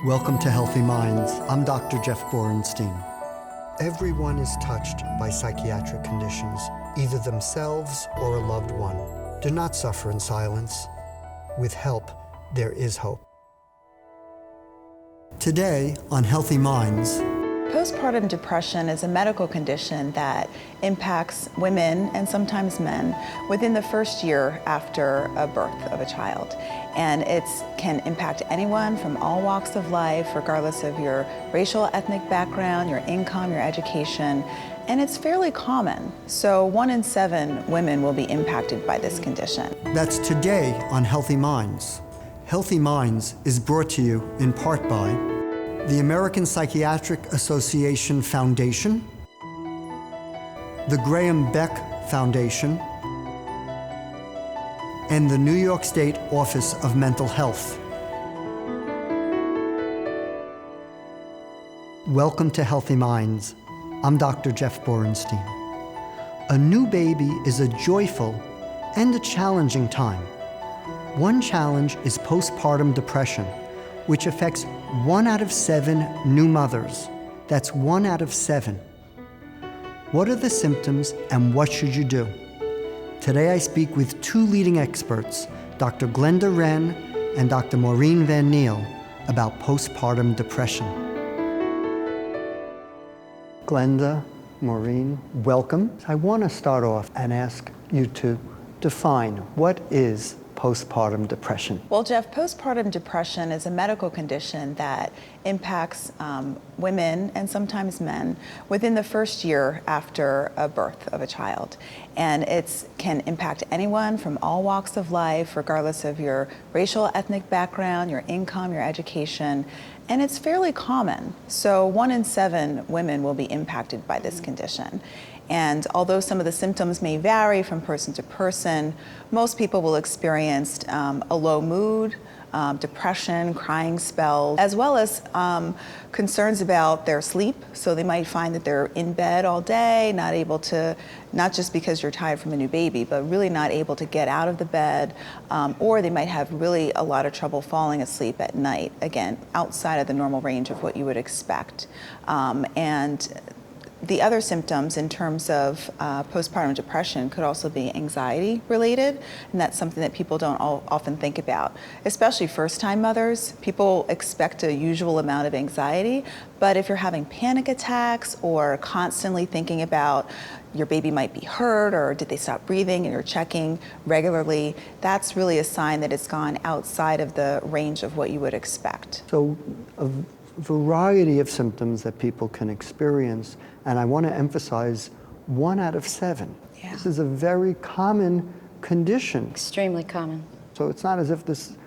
Welcome to Healthy Minds. I'm Dr. Jeff Borenstein. Everyone is touched by psychiatric conditions, either themselves or a loved one. Do not suffer in silence. With help, there is hope. Today on Healthy Minds, Postpartum depression is a medical condition that impacts women and sometimes men within the first year after a birth of a child. And it can impact anyone from all walks of life, regardless of your racial, ethnic background, your income, your education. And it's fairly common. So 1 in 7 women will be impacted by this condition. that's today on Healthy Minds. Healthy Minds is brought to you in part by the American Psychiatric Association Foundation, the Graham Beck Foundation, and the New York State Office of Mental Health. Welcome to Healthy Minds. I'm Dr. Jeff Borenstein. A new baby is a joyful and a challenging time. One challenge is postpartum depression, which affects 1 out of 7 new mothers. That's 1 out of 7. What are the symptoms and what should you do? Today I speak with 2 leading experts, Dr. Glenda Wren and Dr. Maureen Van Niel, about postpartum depression. Glenda, Maureen, welcome. I want to start off and ask you to define what is postpartum depression. Well, Jeff, postpartum depression is a medical condition that impacts women and sometimes men within the first year after a birth of a child. And it can impact anyone from all walks of life, regardless of your racial, ethnic background, your income, your education. And it's fairly common. So 1 in 7 women will be impacted by this condition. And although some of the symptoms may vary from person to person, most people will experience a low mood, depression, crying spells, as well as concerns about their sleep. So they might find that they're in bed all day, not able to, not just because you're tired from a new baby, but really not able to get out of the bed, or they might have really a lot of trouble falling asleep at night, again, outside of the normal range of what you would expect. And the other symptoms in terms of postpartum depression could also be anxiety related, and that's something that people don't often think about, especially first-time mothers. People expect a usual amount of anxiety, but if you're having panic attacks or constantly thinking about your baby might be hurt or did they stop breathing and you're checking regularly, that's really a sign that it's gone outside of the range of what you would expect. So a variety of symptoms that people can experience, and I want to emphasize 1 out of 7. Yeah. This is a very common condition. Extremely common. So it's not as if this,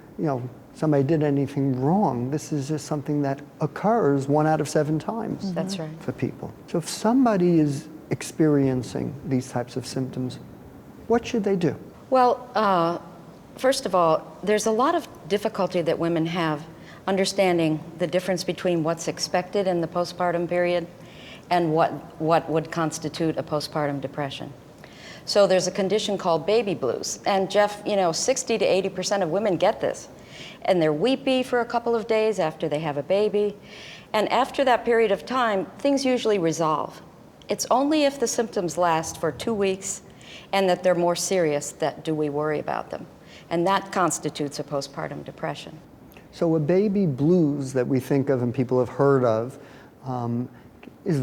somebody did anything wrong. This is just something that occurs 1 out of 7 times. That's right. For people. So if somebody is experiencing these types of symptoms, what should they do? Well, first of all, there's a lot of difficulty that women have understanding the difference between what's expected in the postpartum period and what would constitute a postpartum depression. So there's a condition called baby blues. And Jeff, 60 to 80% of women get this. And they're weepy for a couple of days after they have a baby. And after that period of time, things usually resolve. It's only if the symptoms last for 2 weeks and that they're more serious that do we worry about them. And that constitutes a postpartum depression. So a baby blues that we think of and people have heard of is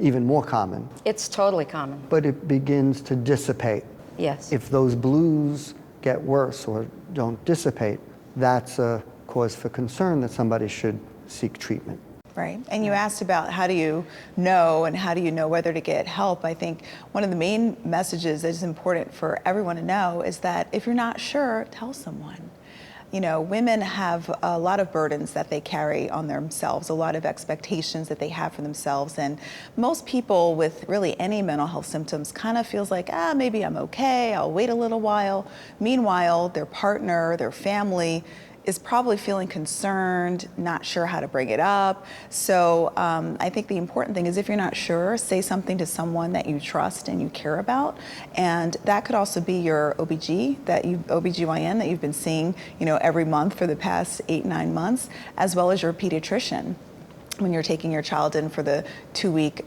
even more common. It's totally common. But it begins to dissipate. Yes. If those blues get worse or don't dissipate, that's a cause for concern that somebody should seek treatment. Right. And you asked about how do you know and how do you know whether to get help. I think one of the main messages that is important for everyone to know is that if you're not sure, tell someone. Women have a lot of burdens that they carry on themselves, a lot of expectations that they have for themselves. And most people with really any mental health symptoms kind of feels like, maybe I'm okay, I'll wait a little while. Meanwhile, their partner, their family is probably feeling concerned, not sure how to bring it up. So I think the important thing is, if you're not sure, say something to someone that you trust and you care about. And that could also be your OBGYN that you've been seeing, every month for the past 8-9 months, as well as your pediatrician when you're taking your child in for the 2-week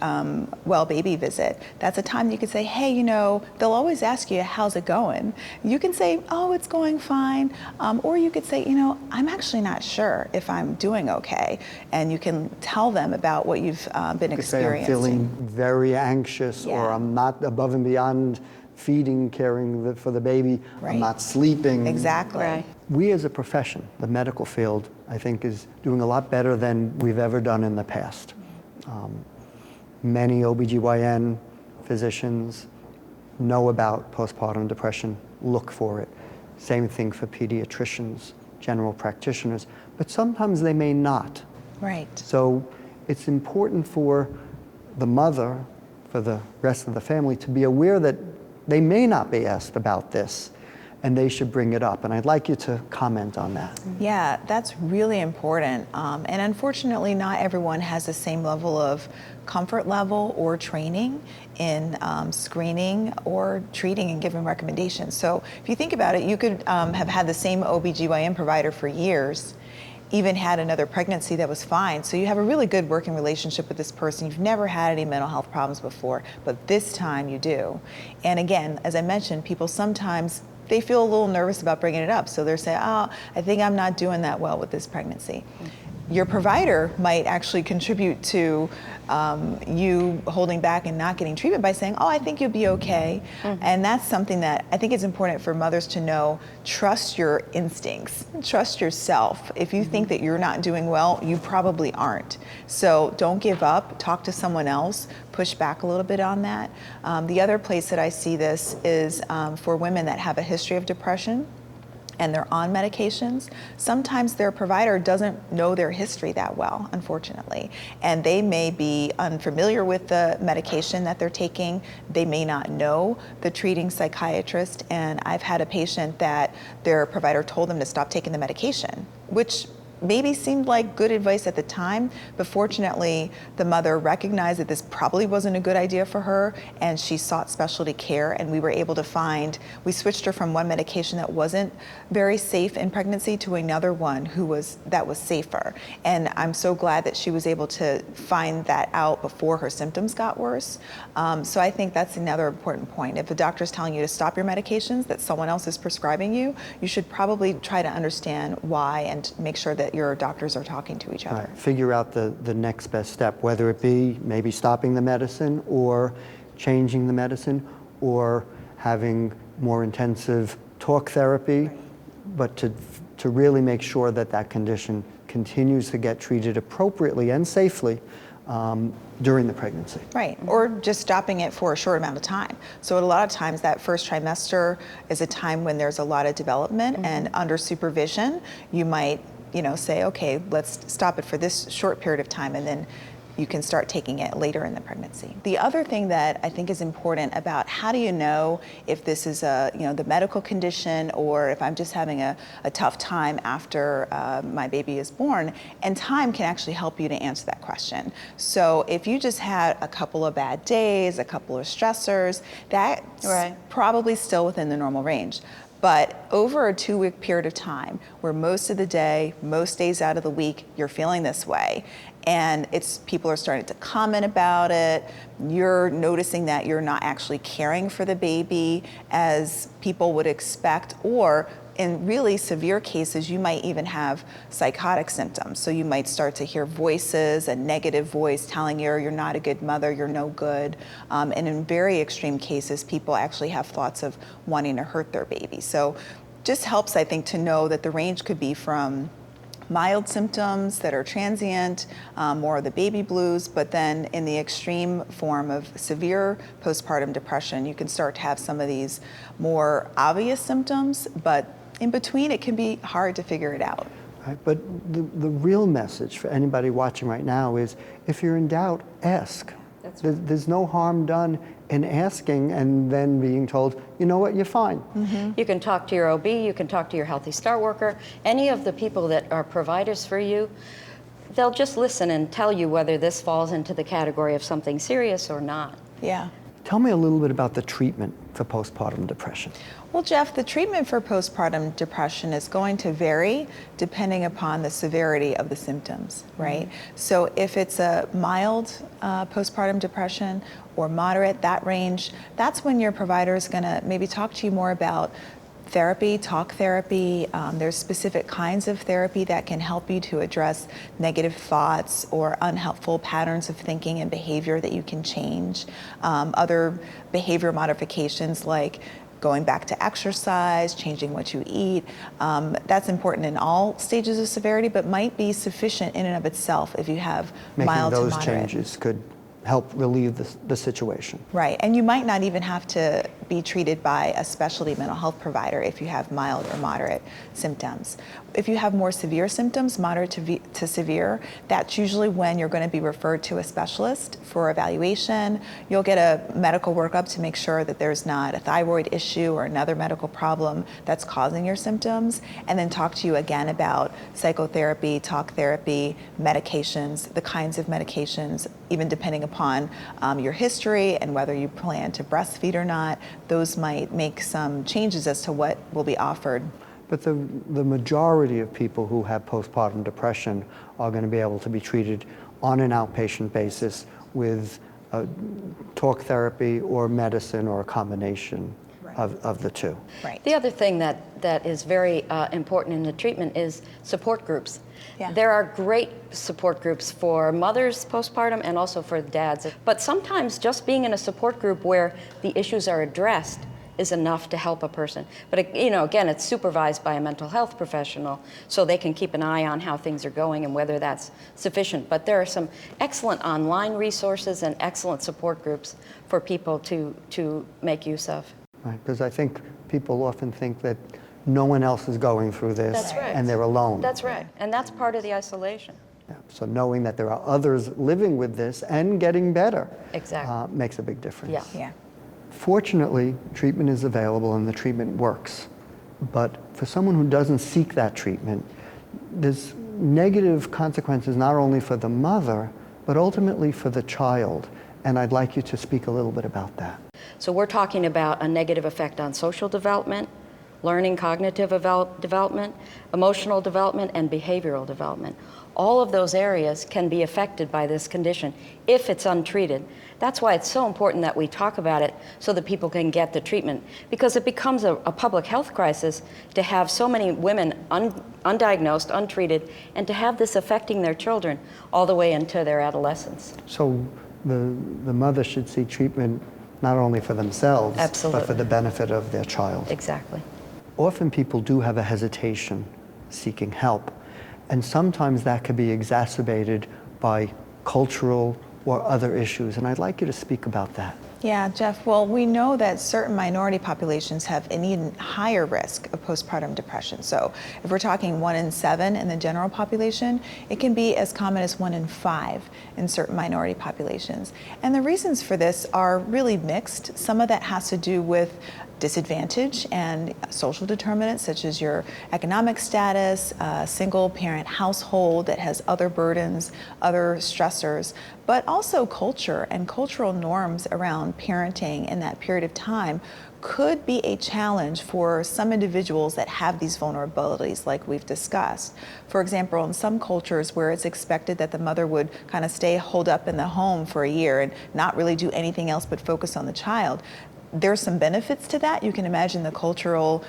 well baby visit. That's a time you could say, hey, they'll always ask you, how's it going? You can say, oh, it's going fine. Or you could say, I'm actually not sure if I'm doing okay. And you can tell them about what you've been experiencing. Say I'm feeling very anxious, or I'm not above and beyond feeding, caring for the baby. Right. I'm not sleeping. Exactly. Right. We as a profession, the medical field, I think is doing a lot better than we've ever done in the past. Many OBGYN physicians know about postpartum depression, look for it. Same thing for pediatricians, general practitioners, but sometimes they may not. Right. So it's important for the mother, for the rest of the family, to be aware that they may not be asked about this, and they should bring it up. And I'd like you to comment on that. Yeah, that's really important. And unfortunately, not everyone has the same level of comfort level or training in screening or treating and giving recommendations. So if you think about it, you could have had the same OBGYN provider for years, even had another pregnancy that was fine. So you have a really good working relationship with this person. You've never had any mental health problems before, but this time you do. And again, as I mentioned, people sometimes, they feel a little nervous about bringing it up. So they're saying, oh, I think I'm not doing that well with this pregnancy. Your provider might actually contribute to you holding back and not getting treatment by saying, oh, I think you'll be okay. And that's something that I think it's important for mothers to know. Trust your instincts, trust yourself. If you think that you're not doing well, you probably aren't. So don't give up, talk to someone else, push back a little bit on that. The other place that I see this is for women that have a history of depression and they're on medications. Sometimes their provider doesn't know their history that well, unfortunately. And they may be unfamiliar with the medication that they're taking. They may not know the treating psychiatrist. And I've had a patient that their provider told them to stop taking the medication, which maybe seemed like good advice at the time, but fortunately the mother recognized that this probably wasn't a good idea for her, and she sought specialty care, and we were able to we switched her from one medication that wasn't very safe in pregnancy to another one that was safer. And I'm so glad that she was able to find that out before her symptoms got worse. So I think that's another important point. If a doctor's telling you to stop your medications that someone else is prescribing you, you should probably try to understand why and make sure that your doctors are talking to each other. Right. Figure out the next best step, whether it be maybe stopping the medicine or changing the medicine or having more intensive talk therapy, but to really make sure that that condition continues to get treated appropriately and safely during the pregnancy. Right, or just stopping it for a short amount of time. So a lot of times that first trimester is a time when there's a lot of development, and under supervision, you might say, okay, let's stop it for this short period of time, and then you can start taking it later in the pregnancy. The other thing that I think is important about how do you know if this is the medical condition or if I'm just having a tough time after my baby is born, and time can actually help you to answer that question. So if you just had a couple of bad days, a couple of stressors, that's probably still within the normal range. But over a 2-week period of time, where most of the day, most days out of the week, you're feeling this way, and people are starting to comment about it, you're noticing that you're not actually caring for the baby as people would expect, or in really severe cases, you might even have psychotic symptoms. So you might start to hear voices, a negative voice telling you you're not a good mother, you're no good. And in very extreme cases, people actually have thoughts of wanting to hurt their baby. So just helps, I think, to know that the range could be from mild symptoms that are transient, more of the baby blues, but then in the extreme form of severe postpartum depression, you can start to have some of these more obvious symptoms, but in between, it can be hard to figure it out. Right, but the real message for anybody watching right now is, if you're in doubt, ask. There's no harm done in asking and then being told, you know what, you're fine. You can talk to your OB, you can talk to your Healthy Start worker, any of the people that are providers for you. They'll just listen and tell you whether this falls into the category of something serious or not. Yeah. Tell me a little bit about the treatment for postpartum depression. Well, Jeff, the treatment for postpartum depression is going to vary depending upon the severity of the symptoms, right? So if it's a mild postpartum depression or moderate, that range, that's when your provider is going to maybe talk to you more about therapy, talk therapy. There's specific kinds of therapy that can help you to address negative thoughts or unhelpful patterns of thinking and behavior that you can change. Other behavior modifications like going back to exercise, changing what you eat. That's important in all stages of severity, but might be sufficient in and of itself if you have mild to moderate. Making those changes could help relieve the situation. Right, and you might not even have to be treated by a specialty mental health provider if you have mild or moderate symptoms. If you have more severe symptoms, moderate to severe, that's usually when you're going to be referred to a specialist for evaluation. You'll get a medical workup to make sure that there's not a thyroid issue or another medical problem that's causing your symptoms, and then talk to you again about psychotherapy, talk therapy, medications, the kinds of medications, even depending upon your history and whether you plan to breastfeed or not. Those might make some changes as to what will be offered. But the majority of people who have postpartum depression are going to be able to be treated on an outpatient basis with talk therapy or medicine or a combination of the two. Right. The other thing that is very important in the treatment is support groups. Yeah. There are great support groups for mothers postpartum and also for dads. But sometimes just being in a support group where the issues are addressed is enough to help a person. But again, it's supervised by a mental health professional, so they can keep an eye on how things are going and whether that's sufficient. But there are some excellent online resources and excellent support groups for people to make use of. Right, because I think people often think that no one else is going through this. That's right. And they're alone. That's right, and that's part of the isolation. Yeah. So knowing that there are others living with this and getting better Exactly. makes a big difference. Yeah. Yeah. Fortunately, treatment is available and the treatment works. But for someone who doesn't seek that treatment, there's negative consequences not only for the mother, but ultimately for the child. And I'd like you to speak a little bit about that. So we're talking about a negative effect on social development, learning, cognitive development, emotional development, and behavioral development. All of those areas can be affected by this condition if it's untreated. That's why it's so important that we talk about it so that people can get the treatment, because it becomes a public health crisis to have so many women undiagnosed, untreated, and to have this affecting their children all the way into their adolescence. So the mother should seek treatment not only for themselves, Absolutely. but for the benefit of their child. Exactly. Often people do have a hesitation seeking help, and sometimes that can be exacerbated by cultural or other issues, and I'd like you to speak about that. Yeah, Jeff, well, we know that certain minority populations have an even higher risk of postpartum depression. So if we're talking 1 in 7 in the general population, it can be as common as 1 in 5 in certain minority populations. And the reasons for this are really mixed. Some of that has to do with disadvantage and social determinants such as your economic status, a single parent household that has other burdens, other stressors, but also culture and cultural norms around parenting in that period of time could be a challenge for some individuals that have these vulnerabilities like we've discussed. For example, in some cultures where it's expected that the mother would kind of stay holed up in the home for a year and not really do anything else but focus on the child, there's some benefits to that. You can imagine the cultural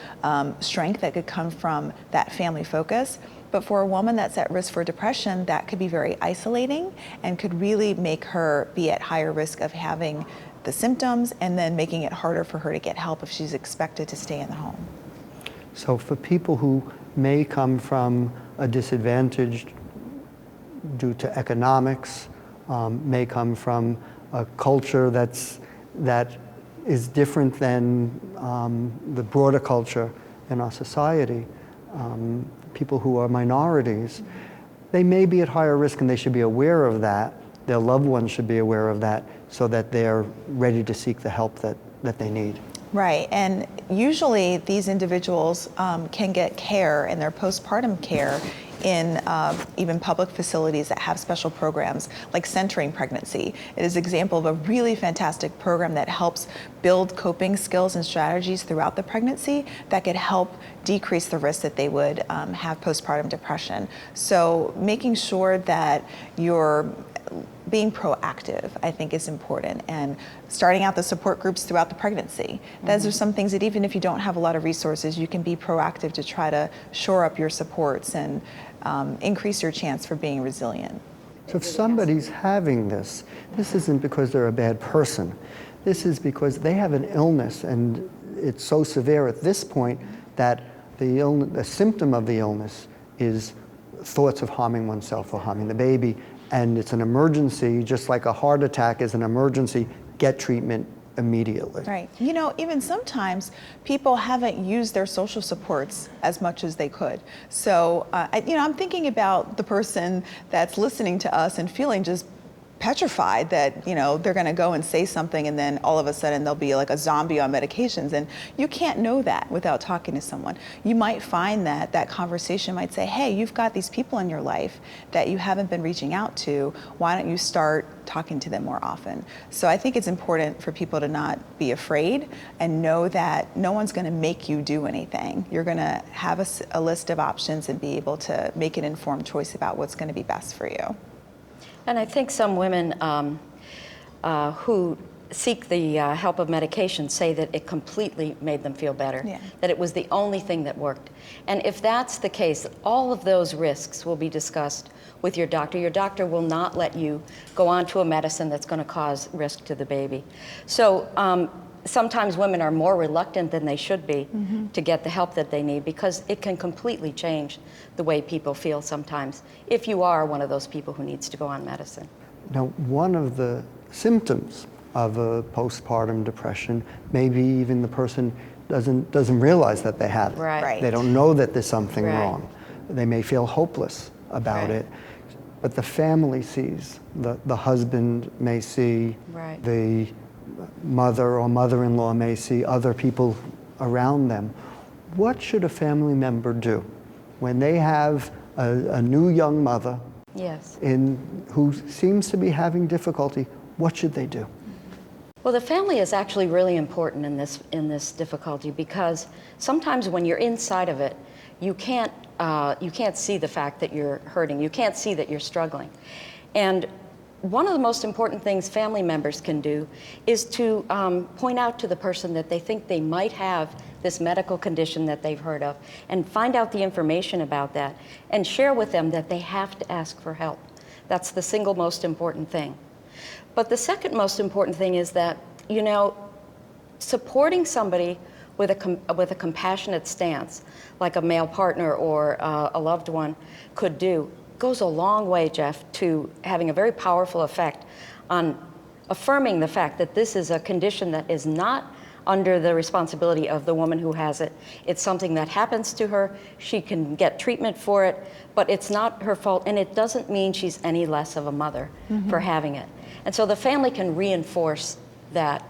strength that could come from that family focus. But for a woman that's at risk for depression, that could be very isolating and could really make her be at higher risk of having the symptoms and then making it harder for her to get help if she's expected to stay in the home. So for people who may come from a disadvantage due to economics, may come from a culture that is different than the broader culture in our society, people who are minorities, they may be at higher risk and they should be aware of that Their loved ones should be aware of that so that they're ready to seek the help that they need. Right, and usually these individuals can get care in their postpartum care in even public facilities that have special programs like centering pregnancy. It is an example of a really fantastic program that helps build coping skills and strategies throughout the pregnancy that could help decrease the risk that they would have postpartum depression. So making sure that you're being proactive, I think, is important, and starting out the support groups throughout the pregnancy. Those are some things that even if you don't have a lot of resources, you can be proactive to try to shore up your supports and increase your chance for being resilient. So if somebody's having this isn't because they're a bad person. This is because they have an illness, and it's so severe at this point that the symptom of the illness is thoughts of harming oneself or harming the baby. And it's an emergency, just like a heart attack is an emergency, get treatment immediately. Right. You know, even sometimes people haven't used their social supports as much as they could. So, I'm thinking about the person that's listening to us and feeling just petrified that, they're going to go and say something and then all of a sudden they'll be like a zombie on medications. And you can't know that without talking to someone. You might find that that conversation might say, hey, you've got these people in your life that you haven't been reaching out to. Why don't you start talking to them more often? So I think it's important for people to not be afraid and know that no one's going to make you do anything. You're going to have a list of options and be able to make an informed choice about what's going to be best for you. And I think some women who seek the help of medication say that it completely made them feel better, that it was the only thing that worked. And if that's the case, all of those risks will be discussed with your doctor. Your doctor will not let you go on to a medicine that's going to cause risk to the baby. So sometimes women are more reluctant than they should be to get the help that they need, because it can completely change the way people feel sometimes if you are one of those people who needs to go on medicine. Now, one of the symptoms of a postpartum depression, maybe even the person doesn't realize that they have it. Right. They don't know that there's something wrong. They may feel hopeless about it, but the family sees, the husband may see, the mother or mother-in-law may see, other people around them. What should a family member do when they have a new young mother who seems to be having difficulty? What should they do? Well, the family is actually really important in this difficulty, because sometimes when you're inside of it, you can't see the fact that you're hurting. You can't see that you're struggling. And one of the most important things family members can do is to point out to the person that they think they might have this medical condition that they've heard of, and find out the information about that and share with them that they have to ask for help. That's the single most important thing. But the second most important thing is that, supporting somebody with a compassionate stance, like a male partner or a loved one could do, goes a long way, Jeff, to having a very powerful effect on affirming the fact that this is a condition that is not under the responsibility of the woman who has it. It's something that happens to her. She can get treatment for it, but it's not her fault, and it doesn't mean she's any less of a mother for having it. And so the family can reinforce that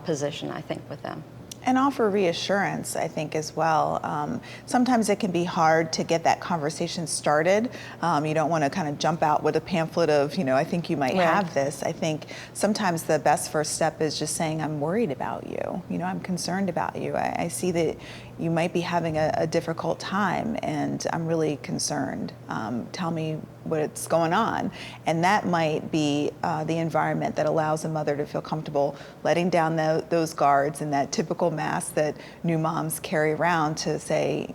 position, I think, with them. And offer reassurance, I think, as well. Sometimes it can be hard to get that conversation started. You don't want to kind of jump out with a pamphlet of, I think you might have this. I think sometimes the best first step is just saying, I'm worried about you. I'm concerned about you. I see that you might be having a difficult time, and I'm really concerned. Tell me what's going on. And that might be the environment that allows a mother to feel comfortable letting down those guards and that typical mask that new moms carry around to say,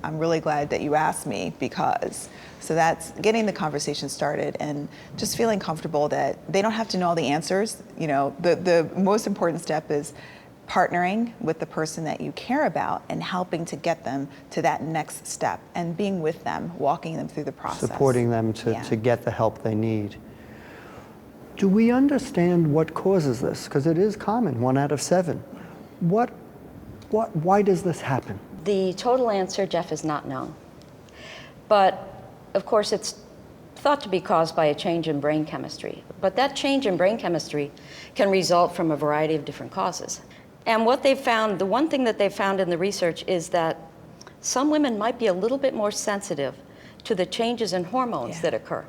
I'm really glad that you asked me, because. So that's getting the conversation started and just feeling comfortable that they don't have to know all the answers. The most important step is partnering with the person that you care about and helping to get them to that next step, and being with them, walking them through the process. Supporting them to get the help they need. Do we understand what causes this? Because it is common, 1 out of 7. Why does this happen? The total answer, Jeff, is not known. But of course, it's thought to be caused by a change in brain chemistry. But that change in brain chemistry can result from a variety of different causes. And what they've found, the one thing that they've found in the research is that some women might be a little bit more sensitive to the changes in hormones that occur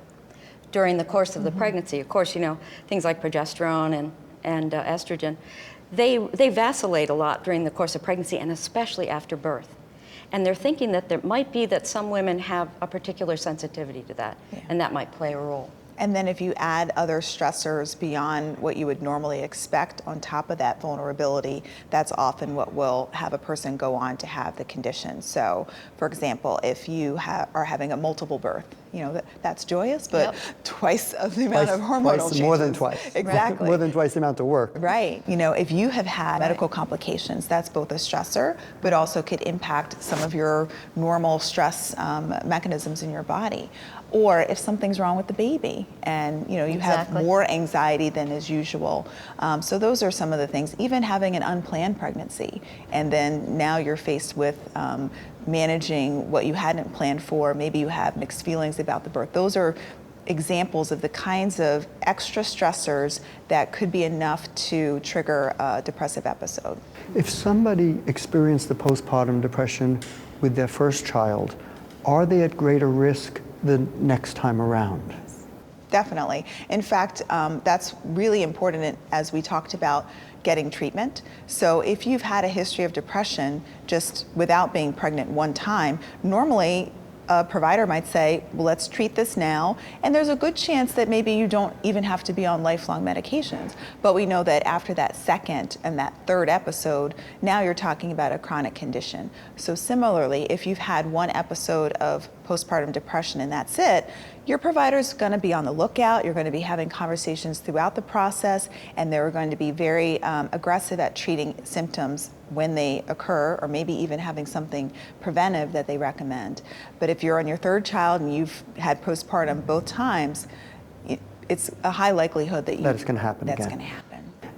during the course of the pregnancy. Of course, you know, things like progesterone and estrogen, they vacillate a lot during the course of pregnancy and especially after birth. And they're thinking that there might be that some women have a particular sensitivity to that, and that might play a role. And then if you add other stressors beyond what you would normally expect on top of that vulnerability, that's often what will have a person go on to have the condition. So, for example, if you are having a multiple birth, you know, that's joyous, but twice of the amount of hormonal changes. More than twice. Exactly. More than twice the amount of work. Right. You know, if you have had medical complications, that's both a stressor, but also could impact some of your normal stress mechanisms in your body. Or if something's wrong with the baby and, you know, you have more anxiety than is usual. So those are some of the things. Even having an unplanned pregnancy, and then now you're faced with managing what you hadn't planned for. Maybe you have mixed feelings about the birth. Those are examples of the kinds of extra stressors that could be enough to trigger a depressive episode. If somebody experienced the postpartum depression with their first child, are they at greater risk the next time around? Definitely. In fact, that's really important as we talked about getting treatment. So if you've had a history of depression just without being pregnant one time, normally a provider might say, well, let's treat this now. And there's a good chance that maybe you don't even have to be on lifelong medications. But we know that after that second and that third episode, now you're talking about a chronic condition. So similarly, if you've had one episode of postpartum depression and that's it, your provider's going to be on the lookout. You're going to be having conversations throughout the process, and they're going to be very aggressive at treating symptoms when they occur, or maybe even having something preventive that they recommend. But if you're on your third child and you've had postpartum both times, it's a high likelihood that it's going to happen that's again. going to happen.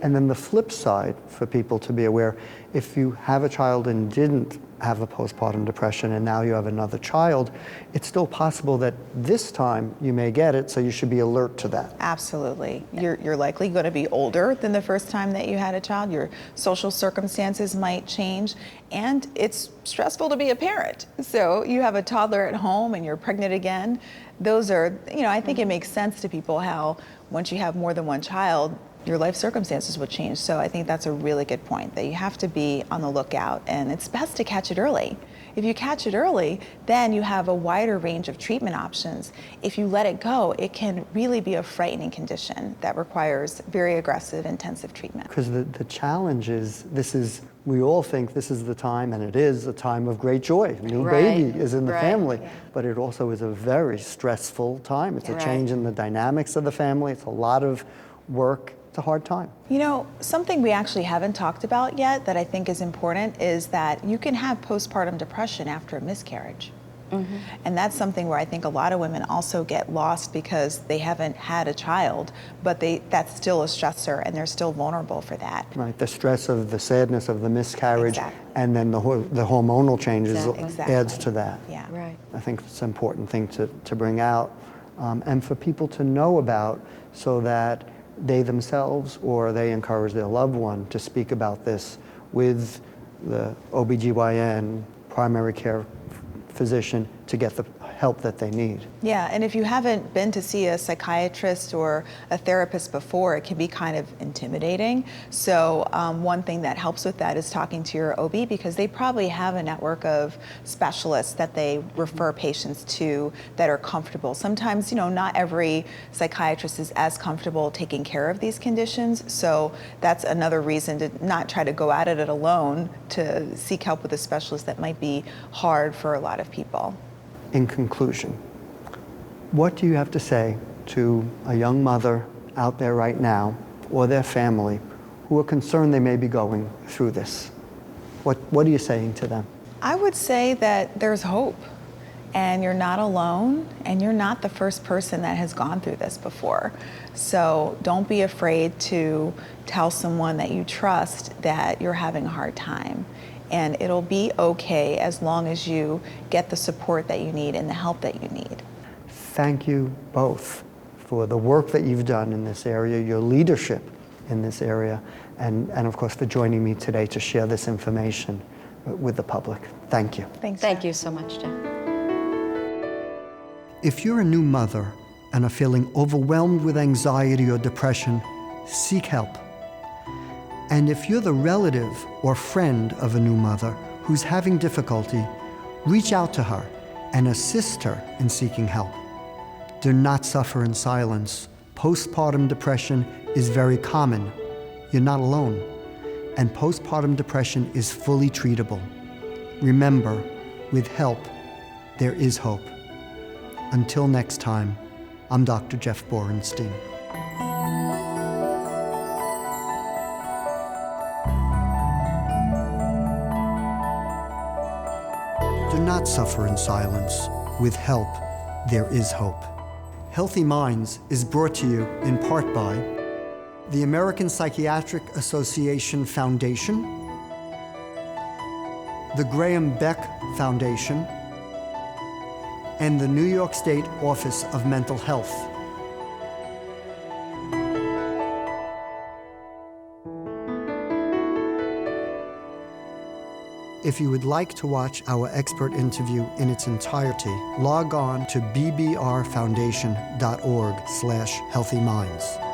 And then the flip side for people to be aware, if you have a child and didn't have a postpartum depression and now you have another child, it's still possible that this time you may get it, so you should be alert to that. Absolutely. You're likely going to be older than the first time that you had a child. Your social circumstances might change, and it's stressful to be a parent. So you have a toddler at home and you're pregnant again. Those are, you know, I think it makes sense to people how once you have more than one child, your life circumstances would change. So I think that's a really good point, that you have to be on the lookout, and it's best to catch it early. If you catch it early, then you have a wider range of treatment options. If you let it go, it can really be a frightening condition that requires very aggressive, intensive treatment. Because the challenge is, we all think this is the time, and it is a time of great joy. New baby is in the family, but it also is a very stressful time. It's a change in the dynamics of the family. It's a lot of work. It's a hard time. You know, something we actually haven't talked about yet that I think is important is that you can have postpartum depression after a miscarriage. And that's something where I think a lot of women also get lost because they haven't had a child, but that's still a stressor and they're still vulnerable for that. Right, the stress of the sadness of the miscarriage, and then the hormonal changes adds to that. Yeah. Right. I think it's an important thing to bring out and for people to know about, so that they themselves or they encourage their loved one to speak about this with the OBGYN, primary care physician, to get the help that they need. Yeah, and if you haven't been to see a psychiatrist or a therapist before, it can be kind of intimidating. So one thing that helps with that is talking to your OB, because they probably have a network of specialists that they refer patients to that are comfortable. Sometimes, you know, not every psychiatrist is as comfortable taking care of these conditions. So that's another reason to not try to go at it alone, to seek help with a specialist. That might be hard for a lot of people. In conclusion, what do you have to say to a young mother out there right now, or their family, who are concerned they may be going through this? What are you saying to them? I would say that there's hope, and you're not alone, and you're not the first person that has gone through this before. So don't be afraid to tell someone that you trust that you're having a hard time. And it'll be okay as long as you get the support that you need and the help that you need. thank you both for the work that you've done in this area, your leadership in this area, and of course for joining me today to share this information with the public. Thank you. Thanks. Thank Jeff. you so much, Jeff. If you're a new mother and are feeling overwhelmed with anxiety or depression, seek help. And if you're the relative or friend of a new mother who's having difficulty, reach out to her and assist her in seeking help. Do not suffer in silence. Postpartum depression is very common. You're not alone. And postpartum depression is fully treatable. Remember, with help, there is hope. Until next time, I'm Dr. Jeff Borenstein. Do not suffer in silence. With help, there is hope. Healthy Minds is brought to you in part by the American Psychiatric Association Foundation, the Graham Beck Foundation, and the New York State Office of Mental Health. If you would like to watch our expert interview in its entirety, log on to bbrfoundation.org/healthyminds.